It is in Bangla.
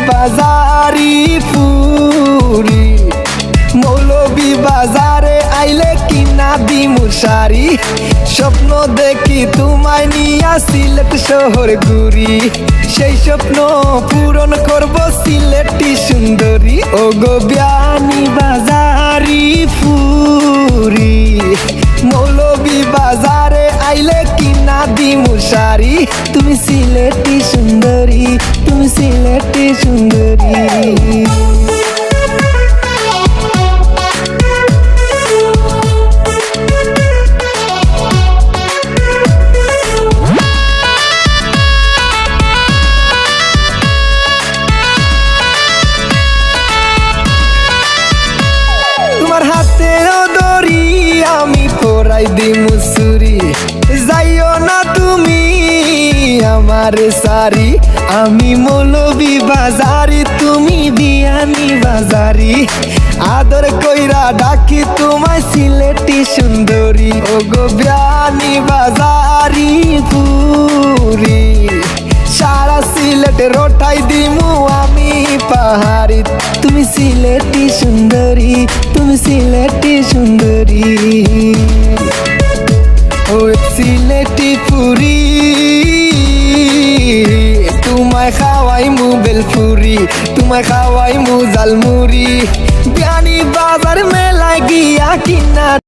বাজারি পুরি মৌলভী বাজারে আইলে কিনা দিমু শাড়ি স্বপ্ন দেখি তোমায় নিয়া সিলেট শহর ঘুরি সেই স্বপ্ন পূরণ করব সিলেটি সুন্দরী ও গো বিয়ানি বাজারি পুরি মৌলভী বাজারে আইলে কিনা দিমু শাড়ি তুমি সিলেটি সুন্দরী তুমি সিলেটি সুন্দরী দিমু সুরি যাইও না তুমি আমার সারি আমি মৌলভী বাজারি তুমি বিয়ানি বাজারি আদর কইরা ডাকি তোমায় সিলেটি সুন্দরী ও গো বিয়ানি বাজারি পুরি সারা সিলেট রোটাই দিমু আমি পাহাড়ি তুমি সিলেটি সুন্দরী তুমি সিলেটি সুন্দরী ও সিলেটি পুরি তোমায় খাওয়াই মু বেলপুরি তোমায় খাওয়াই মু জালমুড়ি বিয়ানি বাজার মেলায় গিয়া কিনা